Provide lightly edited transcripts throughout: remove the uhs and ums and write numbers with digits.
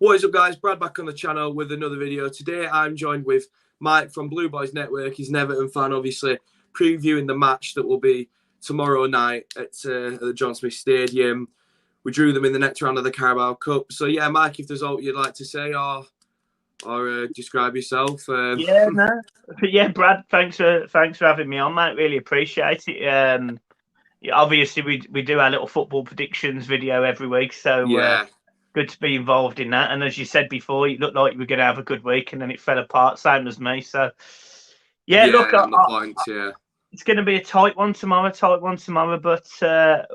What is up, guys? Brad back on the channel with another video. Today I'm joined with Mike from Blue Boys Network. He's an Everton fan, obviously, previewing the match that will be tomorrow night at the John Smith Stadium. We drew them in the next round of the Carabao Cup. So yeah, Mike, if there's aught you'd like to say or describe yourself. Yeah, Brad, thanks for having me on, mate. Really appreciate it. Obviously we do our little football predictions video every week, so yeah. Good to be involved in that. And as you said before, it looked like you were going to have a good week, and then it fell apart, same as me. So look, it's going to be a tight one tomorrow, but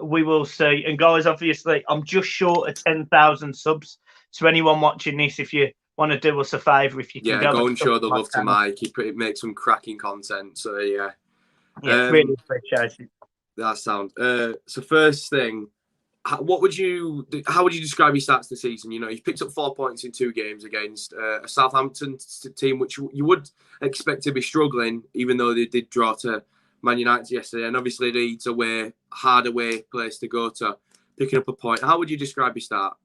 we will see. And guys, obviously, I'm just short of 10,000 subs. So anyone watching this, if you want to do us a favour, if you can go and show the love to Mike. He makes some cracking content. So really appreciate it. That sound. So first thing, how would you describe your stats this season? You know, you've picked up 4 points in 2 games against a Southampton team, which you would expect to be struggling, even though they did draw to Man United yesterday. And obviously Leeds away, hard away place to go to, picking up a point. How would you describe your start?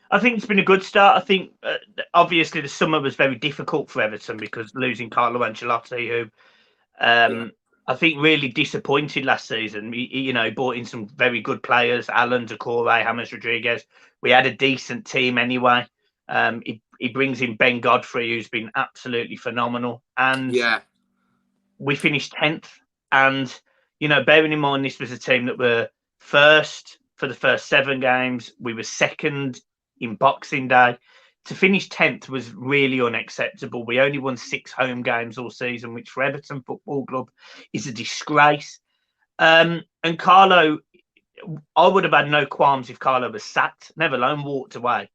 I think it's been a good start. I think obviously the summer was very difficult for Everton because losing Carlo Ancelotti, who I think really disappointed last season. He brought in some very good players, Alan, Decore, James Rodriguez. We had a decent team anyway. He brings in Ben Godfrey, who's been absolutely phenomenal. And we finished 10th. And, bearing in mind this was a team that were first for the first 7 games. We were second in Boxing Day. To finish 10th was really unacceptable. We only won 6 home games all season, which for Everton Football Club is a disgrace. And Carlo, I would have had no qualms if Carlo was sacked, never alone walked away.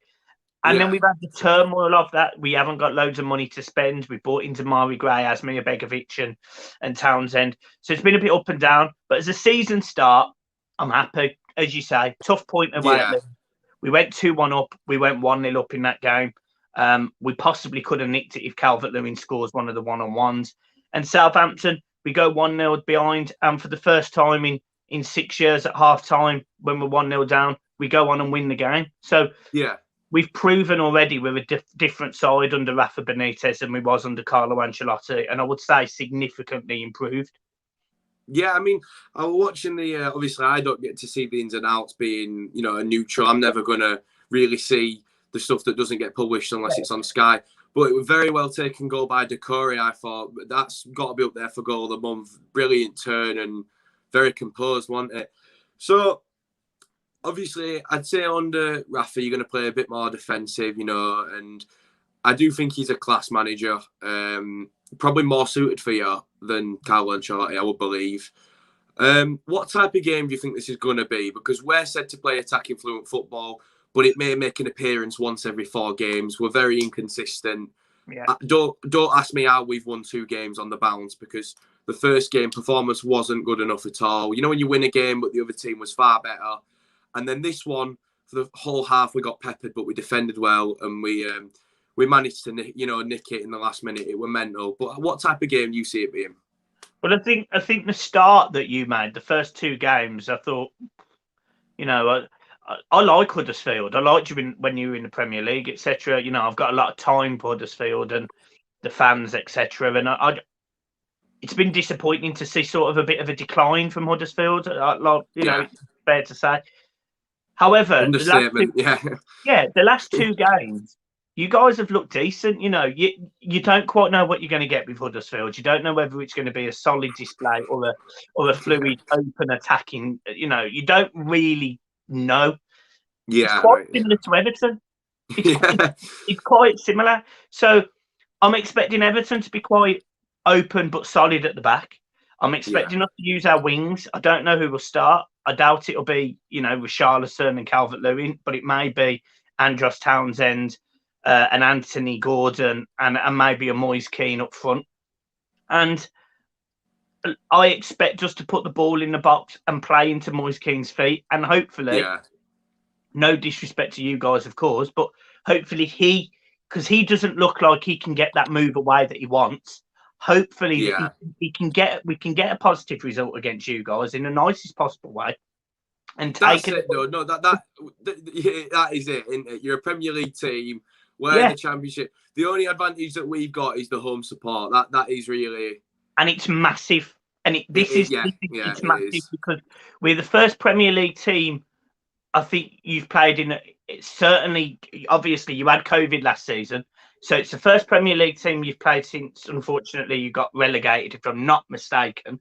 And then we've had the turmoil of that. We haven't got loads of money to spend. We bought into Mari Gray, Asmir Begovic and Townsend. So it's been a bit up and down. But as a season start, I'm happy. As you say, tough point away at Leeds. We went 2-1 up. We went 1-0 up in that game. We possibly could have nicked it if Calvert-Lewin scores one of the one-on-ones. And Southampton, we go 1-0 behind. And for the first time in 6 years at half-time, when we're 1-0 down, we go on and win the game. So we've proven already we're a different side under Rafa Benitez than we was under Carlo Ancelotti. And I would say significantly improved. Yeah, I mean, I was watching obviously I don't get to see the ins and outs being, a neutral. I'm never going to really see the stuff that doesn't get published unless it's on Sky. But it was very well taken goal by Decore, I thought. That's got to be up there for goal of the month. Brilliant turn and very composed, wasn't it? So, obviously, I'd say under Rafa, you're going to play a bit more defensive, and I do think he's a class manager. Probably more suited for you than Carlo Ancelotti, I would believe. What type of game do you think this is going to be? Because we're said to play attacking fluent football, but it may make an appearance once every 4 games. We're very inconsistent. Yeah. Don't ask me how we've won 2 games on the bounce, because the first game performance wasn't good enough at all. When you win a game, but the other team was far better. And then this one, for the whole half, we got peppered, but we defended well, and we managed to nick it in the last minute. It were mental. But what type of game do you see it being? Well, I think the start that you made, the first 2 games, I thought, I like Huddersfield. I liked you when you were in the Premier League, etc. I've got a lot of time for Huddersfield and the fans, etc. And it's been disappointing to see sort of a bit of a decline from Huddersfield. It's fair to say. However, the last 2 games, you guys have looked decent. You don't quite know what you're going to get with Huddersfield. You don't know whether it's going to be a solid display or a fluid, open attacking. You don't really know. It's quite similar to Everton. It's quite similar. So I'm expecting Everton to be quite open but solid at the back. I'm expecting us to use our wings. I don't know who will start. I doubt it'll be, Richarlison and Calvert-Lewin, but it may be Andros Townsend and Anthony Gordon and maybe a Moise Kean up front. And I expect us to put the ball in the box and play into Moise Kean's feet. And hopefully, no disrespect to you guys, of course, but hopefully because he doesn't look like he can get that move away that he wants. Hopefully we can get a positive result against you guys in the nicest possible way. and That's taken. it, though. No, that is it, isn't it? You're a Premier League team. We're in Yeah, the Championship. The only advantage that we've got is the home support. That is really. and it's massive. And Yeah, it's it massive is. because we're the first Premier League team I think you've played in. Certainly, obviously, you had COVID last season, so it's the first Premier League team you've played since. Unfortunately, you got relegated, if I'm not mistaken.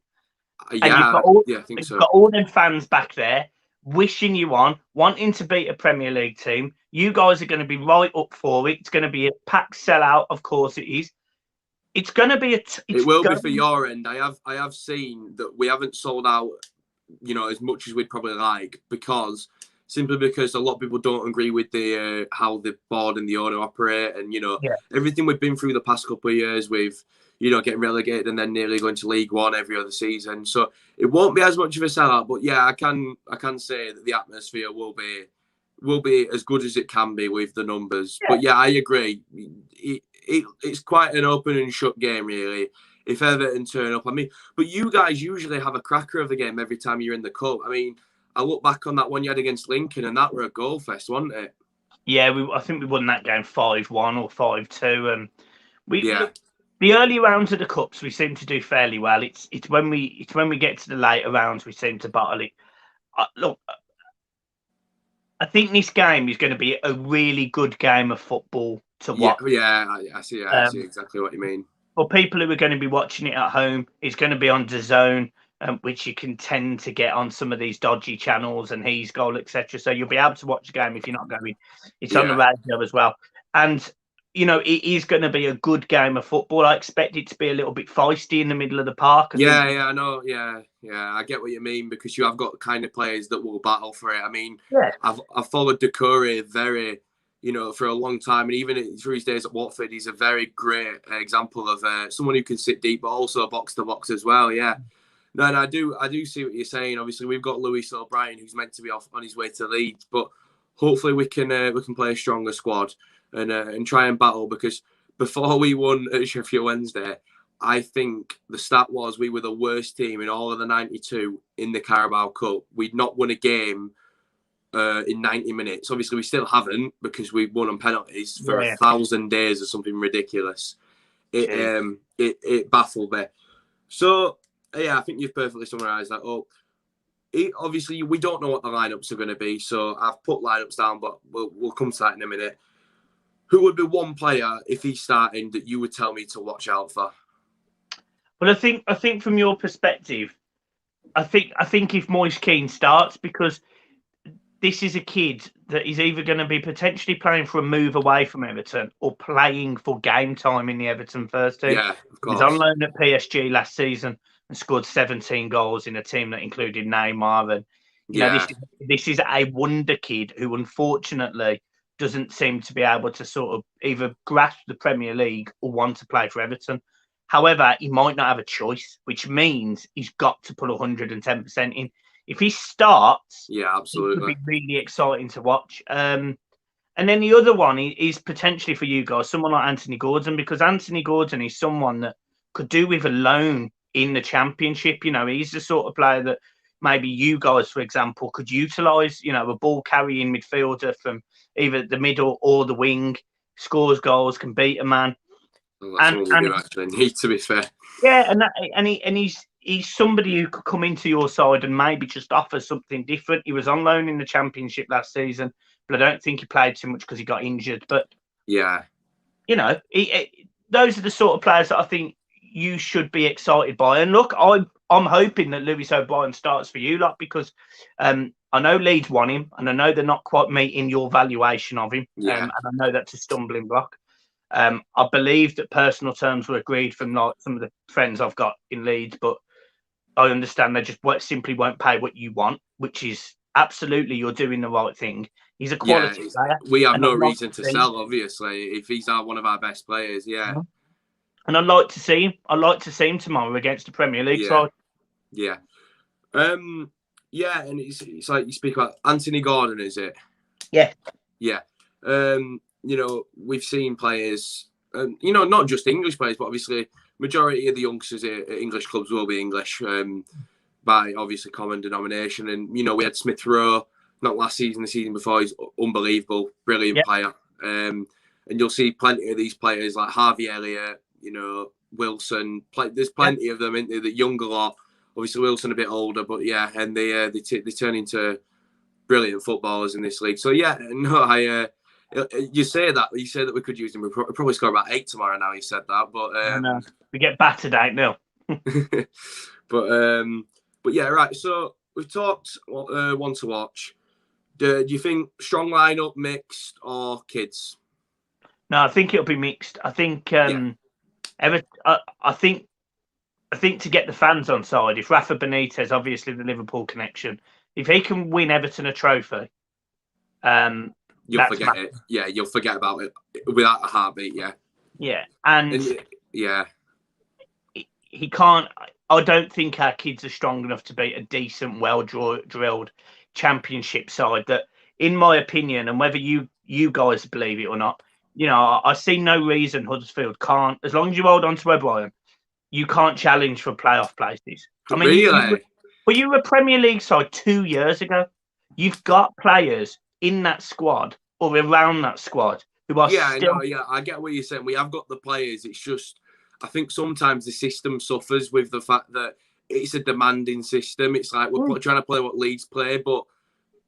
And Yeah, I think you've so. got all them fans back there wishing you on, wanting to beat a Premier League team. You guys are going to be right up for it. It's going to be a packed sellout, of course it is. It's going to be It will be for your end. I have seen that we haven't sold out, as much as we'd probably like, simply because a lot of people don't agree with the how the board and the owner operate, and everything we've been through the past couple of years with getting relegated and then nearly going to League One every other season. So it won't be as much of a sellout, but yeah, I can say that the atmosphere will be as good as it can be with the numbers. But yeah, I agree. It's quite an open and shut game, really. If Everton turn up, but you guys usually have a cracker of a game every time you're in the cup. I look back on that one you had against Lincoln, and that were a goal fest, wasn't it? Yeah, I think we won that game 5-1 or 5-2, and Yeah. the early rounds of the cups we seem to do fairly well. It's when we get to the later rounds we seem to bottle it. Look, I think this game is going to be a really good game of football to watch. Yeah, I see exactly what you mean. For people who are going to be watching it at home, it's going to be on DAZN, which you can tend to get on some of these dodgy channels and He's Goal, etc. So you'll be able to watch the game if you're not going. It's on the radio as well. And, it is going to be a good game of football. I expect it to be a little bit feisty in the middle of the park. I know. Yeah, I get what you mean, because you have got kind of players that will battle for it. I've followed Doucouré very, for a long time, and even through his days at Watford, he's a very great example of someone who can sit deep, but also box to box as well. Yeah, no, and I do see what you're saying. Obviously, we've got Lewis O'Brien, who's meant to be off on his way to Leeds, but hopefully we can play a stronger squad and try and battle, because before we won at Sheffield Wednesday, I think the stat was we were the worst team in all of the 92 in the Carabao Cup. We'd not won a game in 90 minutes. Obviously, we still haven't, because we won on penalties for 1,000 days or something ridiculous. It baffled me. So, yeah, I think you've perfectly summarised that up. Obviously, we don't know what the lineups are going to be, so I've put lineups down, but we'll come to that in a minute. Who would be one player, if he's starting, that you would tell me to watch out for? Well, I think from your perspective, I think if Moise Kean starts, because this is a kid that is either going to be potentially playing for a move away from Everton or playing for game time in the Everton first team. Yeah, of course. He was on loan at PSG last season and scored 17 goals in a team that included Neymar. And this is a wonder kid who, unfortunately, doesn't seem to be able to sort of either grasp the Premier League or want to play for Everton. However, he might not have a choice, which means he's got to put 110% in. If he starts, absolutely, it would be really exciting to watch. And then the other one is potentially for you guys, someone like Anthony Gordon, because Anthony Gordon is someone that could do with a loan in the Championship. He's the sort of player that maybe you guys, for example, could utilise. A ball carrying midfielder from either the middle or the wing, scores goals, can beat a man. Well, that's what we do actually need, to be fair. Yeah, he's somebody who could come into your side and maybe just offer something different. He was on loan in the Championship last season, but I don't think he played too much because he got injured. But yeah, those are the sort of players that I think you should be excited by. And look, I'm hoping that Lewis O'Brien starts for you, because I know Leeds want him, and I know they're not quite meeting your valuation of him, and I know that's a stumbling block. I believe that personal terms were agreed from some of the friends I've got in Leeds, but I understand they just simply won't pay what you want, which is absolutely, you're doing the right thing. He's a quality player. We have no reason to sell, obviously, if he's one of our best players. Yeah. And I'd like to see him. I'd like to see him tomorrow against the Premier League side. Yeah. And it's like you speak about Anthony Gordon, is it? Yeah. Yeah. We've seen players, not just English players, but obviously majority of the youngsters at English clubs will be English. by obviously common denomination. And, you know, we had Smith Rowe, not last season, the season before. He's unbelievable, brilliant player. And you'll see plenty of these players like Harvey Elliott, you know, Wilson. There's plenty of them, isn't there? The younger lot. Obviously, Wilson a bit older, but yeah, and they turn into brilliant footballers in this league. So yeah, no, you say that we could use him. We'll probably score about 8 tomorrow. Now you said that, but no. We get battered 8-0. but yeah, right. So we've talked one to watch. Do you think strong lineup, mixed, or kids? No, I think it'll be mixed. I think I think to get the fans on side, if Rafa Benitez, obviously the Liverpool connection, if he can win Everton a trophy, you'll forget it. Yeah, you'll forget about it without a heartbeat. Yeah. Yeah, and yeah, he can't. I don't think our kids are strong enough to beat a decent, well-drilled Championship side. That, in my opinion, and whether you guys believe it or not, you know, I see no reason Huddersfield can't, as long as you hold on to O'Brien, you can't challenge for playoff places. I mean, really? you were a Premier League side 2 years ago. You've got players in that squad or around that squad who are still... I get what you're saying. We have got the players. It's just, I think sometimes the system suffers with the fact that it's a demanding system. It's like we're trying to play what Leeds play, but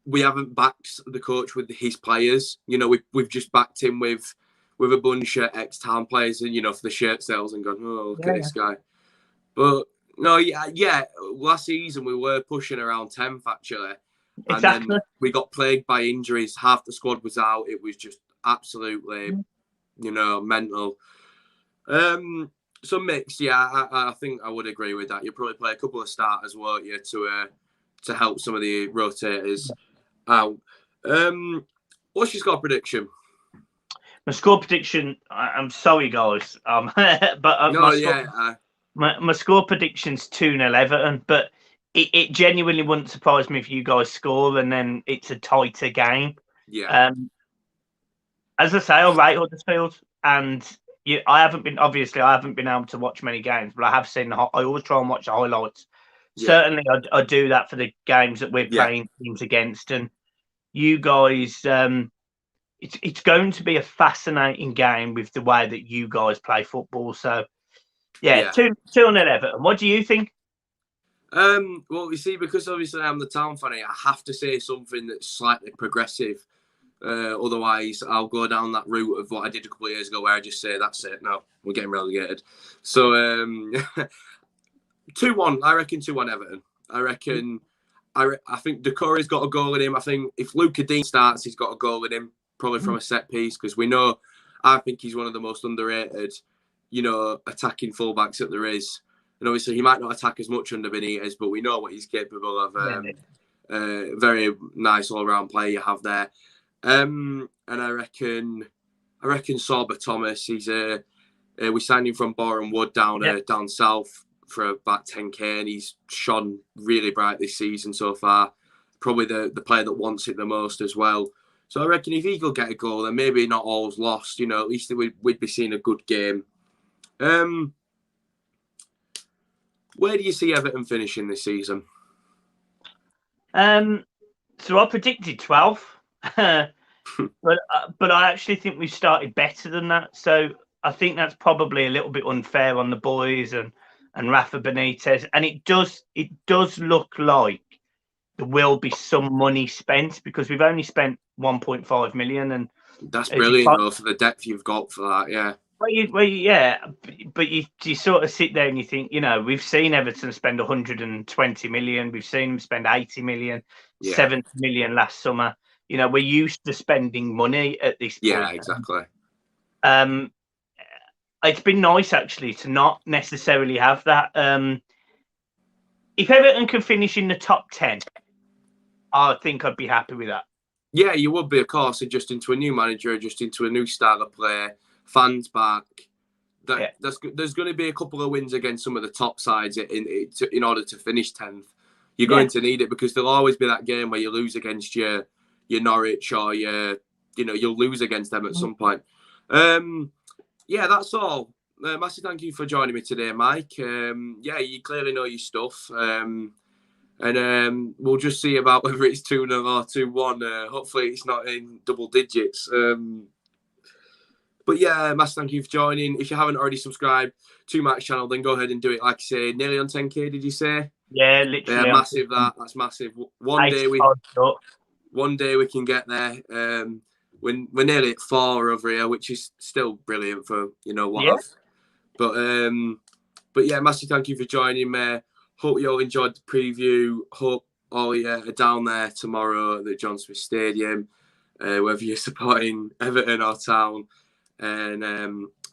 we haven't backed the coach with his players. You know, we've just backed him with a bunch of ex-town players, and, you know, for the shirt sales, and gone, oh, look at this guy. But no, last season we were pushing around 10th actually. Exactly. And then we got plagued by injuries. Half the squad was out. It was just absolutely, you know, mental. So mixed, I think I would agree with that. You'll probably play a couple of starters, won't you, to help some of the rotators out. What's your score prediction? My score prediction, I'm sorry, guys, but my score prediction's 2-0 Everton, but it genuinely wouldn't surprise me if you guys score and then it's a tighter game. Yeah. As I say, I rate Huddersfield, and I haven't been able to watch many games, but I have seen. I always try and watch the highlights. Yeah. Certainly, I do that for the games that we're playing teams against, and you guys. It's going to be a fascinating game with the way that you guys play football. So, 2-0 Everton. What do you think? Well, you see, because obviously I'm the town fan, I have to say something that's slightly progressive. Otherwise, I'll go down that route of what I did a couple of years ago, where I just say, that's it, no, we're getting relegated. So, 2-1, I reckon 2-1 Everton. I think Decore's got a goal in him. I think if Luca Dean starts, he's got a goal in him, probably from a set piece, because I think he's one of the most underrated, you know, attacking fullbacks that there is. And obviously, he might not attack as much under Benitez, but we know what he's capable of. Very nice all-round player you have there. And I reckon Sorba Thomas. He's we signed him from Boreham Wood down south for about 10k, and he's shone really bright this season so far. Probably the player that wants it the most as well. So I reckon if he could get a goal, then maybe not all's lost. You know, at least we'd be seeing a good game. Where do you see Everton finishing this season? So I predicted 12th, but I actually think we've started better than that. So I think that's probably a little bit unfair on the boys and Rafa Benitez. And it does look like there will be some money spent, because we've only spent 1.5 million, and that's brilliant though, for the depth you've got for that. Yeah. But you sort of sit there and you think, you know, we've seen Everton spend 120 million, we've seen them spend 80 million, 70 million last summer. You know, we're used to spending money at this point. Yeah, exactly. It's been nice actually to not necessarily have that. If Everton can finish in the top 10, I think I'd be happy with that. Yeah, you would be, of course, adjusting to a new manager, adjusting to a new style of play, fans back. There's going to be a couple of wins against some of the top sides in order to finish 10th. You're going to need it, because there'll always be that game where you lose against your Norwich, or you'll lose against them at some point. That's all. Massive thank you for joining me today, Mike. You clearly know your stuff. And we'll just see about whether it's 2-0 or 2-1. Hopefully it's not in double digits. But yeah, massive thank you for joining. If you haven't already subscribed to Matt's channel, then go ahead and do it. Like I say, nearly on 10k, did you say? Yeah, literally. Yeah, massive that's massive. One day we can get there. We're nearly at 4 over here, which is still brilliant for what Yeah. But yeah, massive thank you for joining me. Hope you all enjoyed the preview. Hope all you are down there tomorrow at the John Smith Stadium, whether you're supporting Everton or Town. And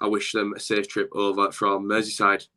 I wish them a safe trip over from Merseyside.